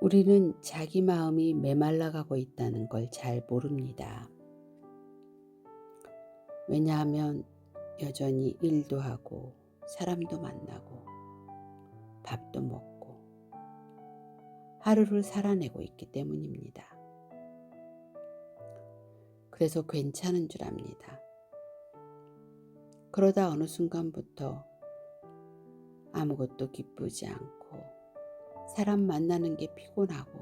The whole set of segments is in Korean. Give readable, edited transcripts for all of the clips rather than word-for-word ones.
우리는 자기 마음이 메말라가고 있다는 걸 잘 모릅니다. 왜냐하면 여전히 일도 하고 사람도 만나고 밥도 먹고 하루를 살아내고 있기 때문입니다. 그래서 괜찮은 줄 압니다. 그러다 어느 순간부터 아무것도 기쁘지 않고 사람 만나는 게 피곤하고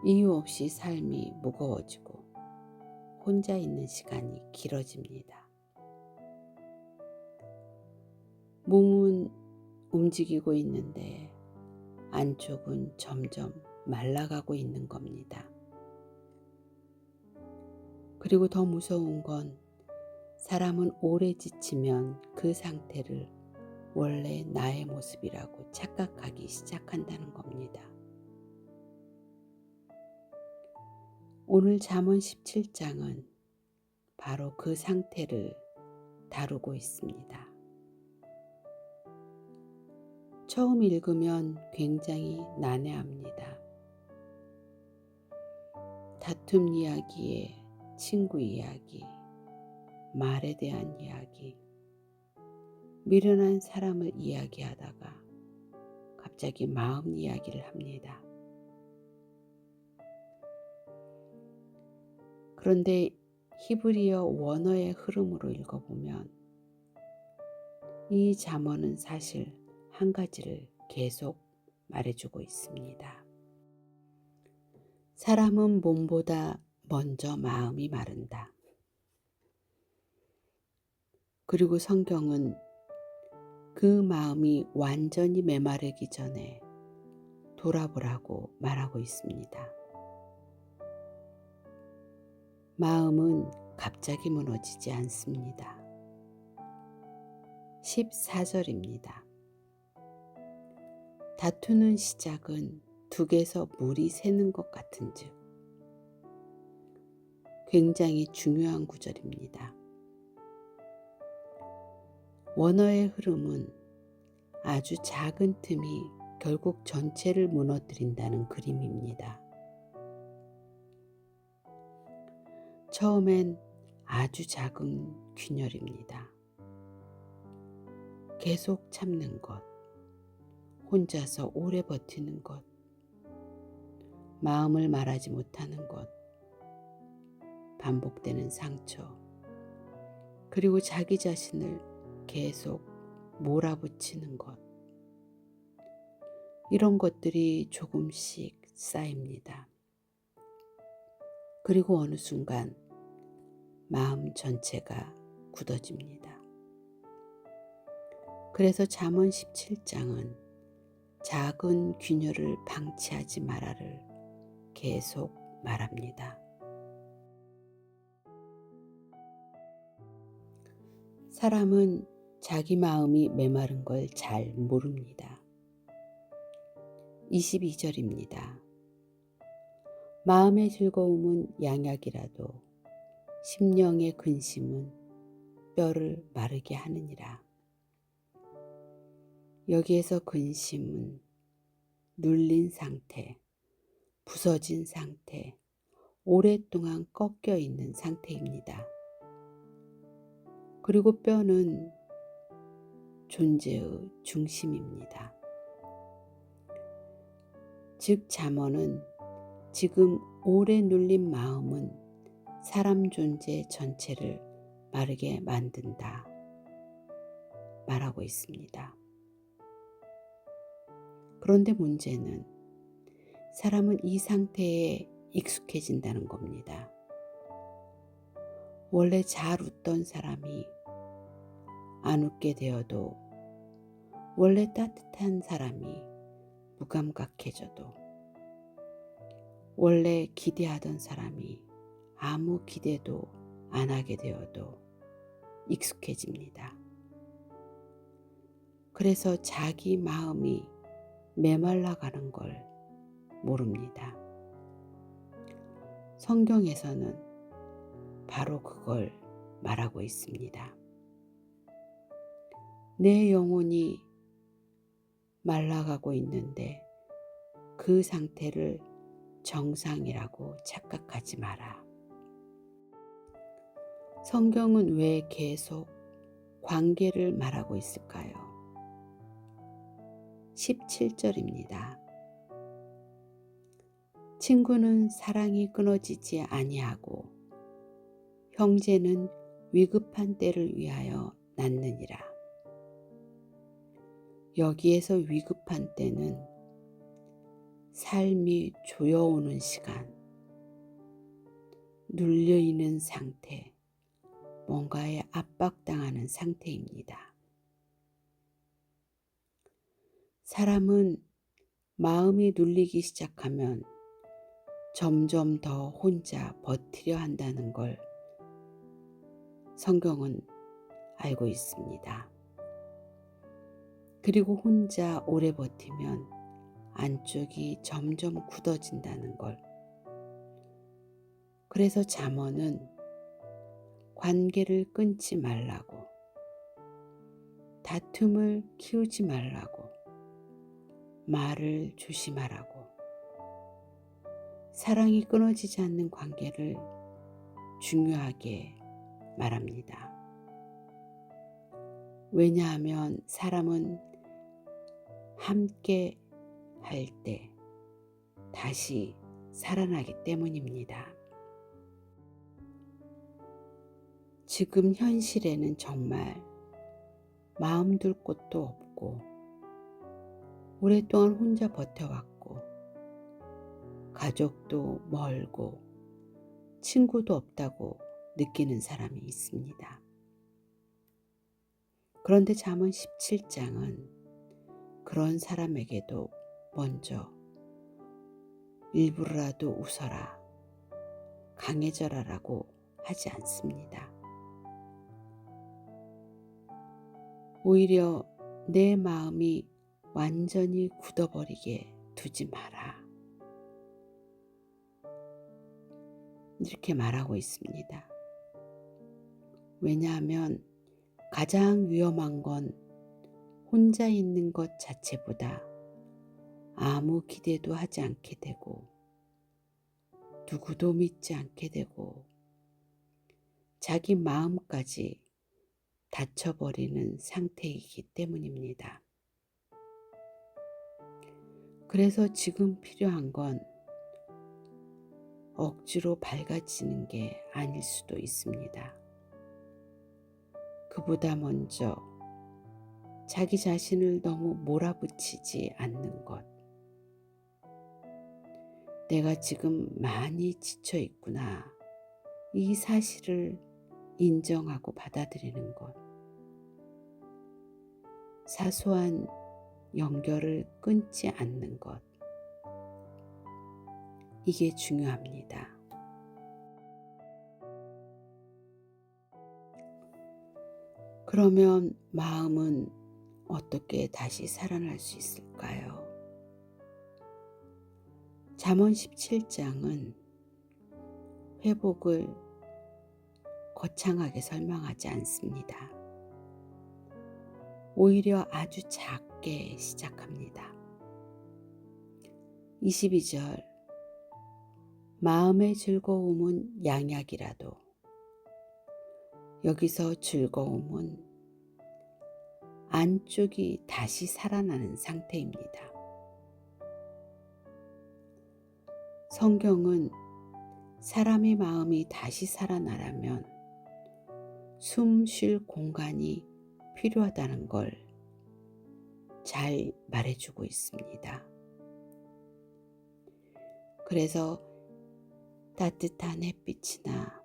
이유 없이 삶이 무거워지고 혼자 있는 시간이 길어집니다. 몸은 움직이고 있는데 안쪽은 점점 말라가고 있는 겁니다. 그리고 더 무서운 건 사람은 오래 지치면 그 상태를 원래 나의 모습이라고 착각하기 시작한다는 겁니다. 오늘 잠언 17장은 바로 그 상태를 다루고 있습니다. 처음 읽으면 굉장히 난해합니다. 다툼 이야기에 친구 이야기, 말에 대한 이야기, 미련한 사람을 이야기하다가 갑자기 마음 이야기를 합니다. 그런데 히브리어 원어의 흐름으로 읽어보면 이 잠언은 사실 한 가지를 계속 말해주고 있습니다. 사람은 몸보다 먼저 마음이 마른다. 그리고 성경은 그 마음이 완전히 메마르기 전에 돌아보라고 말하고 있습니다. 마음은 갑자기 무너지지 않습니다. 14절입니다. 다투는 시작은 둑에서 물이 새는 것 같은즉. 굉장히 중요한 구절입니다. 원어의 흐름은 아주 작은 틈이 결국 전체를 무너뜨린다는 그림입니다. 처음엔 아주 작은 균열입니다. 계속 참는 것, 혼자서 오래 버티는 것, 마음을 말하지 못하는 것, 반복되는 상처, 그리고 자기 자신을 계속 몰아붙이는 것, 이런 것들이 조금씩 쌓입니다. 그리고 어느 순간 마음 전체가 굳어집니다. 그래서 잠언 17장은 작은 균열을 방치하지 말아를 계속 말합니다. 사람은 자기 마음이 메마른 걸 잘 모릅니다. 22절입니다. 마음의 즐거움은 양약이라도 심령의 근심은 뼈를 마르게 하느니라. 여기에서 근심은 눌린 상태, 부서진 상태, 오랫동안 꺾여 있는 상태입니다. 그리고 뼈는 존재의 중심입니다. 즉 잠언은 지금 오래 눌린 마음은 사람 존재 전체를 마르게 만든다 말하고 있습니다. 그런데 문제는 사람은 이 상태에 익숙해진다는 겁니다. 원래 잘 웃던 사람이 안 웃게 되어도, 원래 따뜻한 사람이 무감각해져도, 원래 기대하던 사람이 아무 기대도 안 하게 되어도 익숙해집니다. 그래서 자기 마음이 메말라가는 걸 모릅니다. 성경에서는 바로 그걸 말하고 있습니다. 내 영혼이 말라가고 있는데 그 상태를 정상이라고 착각하지 마라. 성경은 왜 계속 관계를 말하고 있을까요? 17절입니다. 친구는 사랑이 끊어지지 아니하고 형제는 위급한 때를 위하여 낳느니라. 여기에서 위급한 때는 삶이 조여오는 시간, 눌려있는 상태, 뭔가에 압박당하는 상태입니다. 사람은 마음이 눌리기 시작하면 점점 더 혼자 버티려 한다는 걸 성경은 알고 있습니다. 그리고 혼자 오래 버티면 안쪽이 점점 굳어진다는 걸. 그래서 잠언은 관계를 끊지 말라고, 다툼을 키우지 말라고, 말을 조심하라고, 사랑이 끊어지지 않는 관계를 중요하게 말합니다. 왜냐하면 사람은 함께 할 때 다시 살아나기 때문입니다. 지금 현실에는 정말 마음 둘 곳도 없고 오랫동안 혼자 버텨왔고 가족도 멀고 친구도 없다고 느끼는 사람이 있습니다. 그런데 잠언 17장은 그런 사람에게도 먼저 일부러라도 웃어라, 강해져라라고 하지 않습니다. 오히려 내 마음이 완전히 굳어버리게 두지 마라. 이렇게 말하고 있습니다. 왜냐하면 가장 위험한 건 혼자 있는 것 자체보다 아무 기대도 하지 않게 되고 누구도 믿지 않게 되고 자기 마음까지 닫혀버리는 상태이기 때문입니다. 그래서 지금 필요한 건 억지로 밝아지는 게 아닐 수도 있습니다. 그보다 먼저 자기 자신을 너무 몰아붙이지 않는 것. 내가 지금 많이 지쳐 있구나. 이 사실을 인정하고 받아들이는 것. 사소한 연결을 끊지 않는 것. 이게 중요합니다. 그러면 마음은 어떻게 다시 살아날 수 있을까요? 잠언 17장은 회복을 거창하게 설명하지 않습니다. 오히려 아주 작게 시작합니다. 22절 마음의 즐거움은 양약이라도 여기서 즐거움은 안쪽이 다시 살아나는 상태입니다. 성경은 사람의 마음이 다시 살아나려면 숨 쉴 공간이 필요하다는 걸 잘 말해주고 있습니다. 그래서 따뜻한 햇빛이나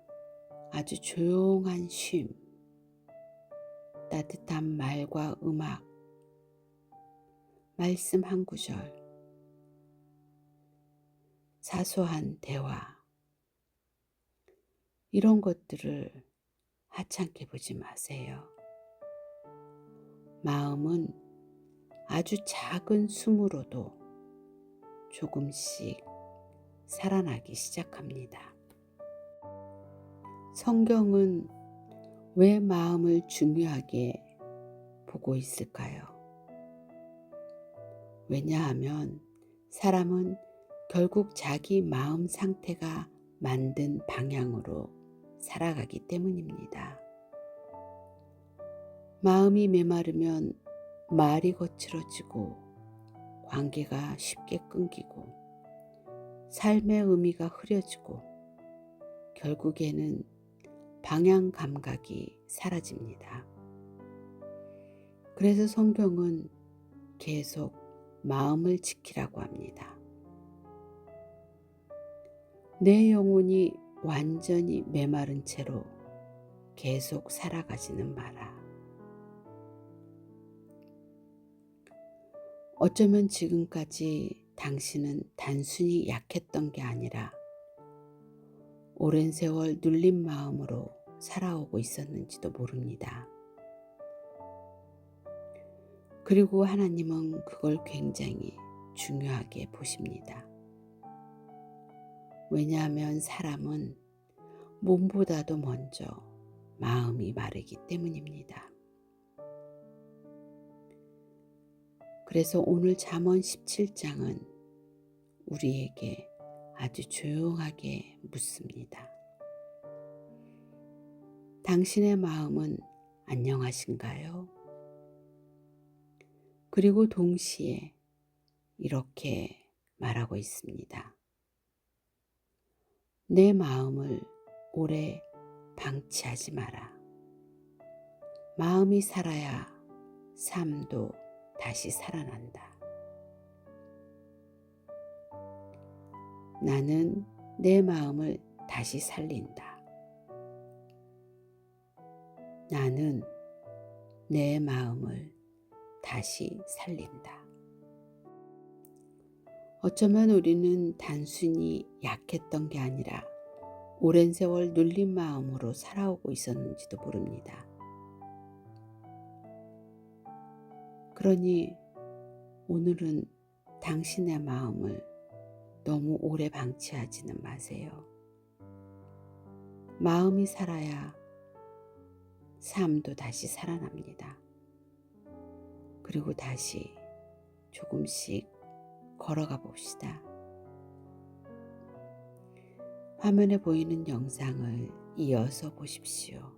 아주 조용한 쉼, 따뜻한 말과 음악, 말씀 한 구절, 사소한 대화, 이런 것들을 하찮게 보지 마세요. 마음은 아주 작은 숨으로도 조금씩 살아나기 시작합니다. 성경은 왜 마음을 중요하게 보고 있을까요? 왜냐하면 사람은 결국 자기 마음 상태가 만든 방향으로 살아가기 때문입니다. 마음이 메마르면 말이 거칠어지고 관계가 쉽게 끊기고 삶의 의미가 흐려지고 결국에는 방향 감각이 사라집니다. 그래서 성경은 계속 마음을 지키라고 합니다. 내 영혼이 완전히 메마른 채로 계속 살아가지는 마라. 어쩌면 지금까지 당신은 단순히 약했던 게 아니라 오랜 세월 눌린 마음으로 살아오고 있었는지도 모릅니다. 그리고 하나님은 그걸 굉장히 중요하게 보십니다. 왜냐하면 사람은 몸보다도 먼저 마음이 마르기 때문입니다. 그래서 오늘 잠언 17장은 우리에게 아주 조용하게 묻습니다. 당신의 마음은 안녕하신가요? 그리고 동시에 이렇게 말하고 있습니다. 내 마음을 오래 방치하지 마라. 마음이 살아야 삶도 다시 살아난다. 나는 내 마음을 다시 살린다. 나는 내 마음을 다시 살린다. 어쩌면 우리는 단순히 약했던 게 아니라 오랜 세월 눌린 마음으로 살아오고 있었는지도 모릅니다. 그러니 오늘은 당신의 마음을 너무 오래 방치하지는 마세요. 마음이 살아야 삶도 다시 살아납니다. 그리고 다시 조금씩 걸어가 봅시다. 화면에 보이는 영상을 이어서 보십시오.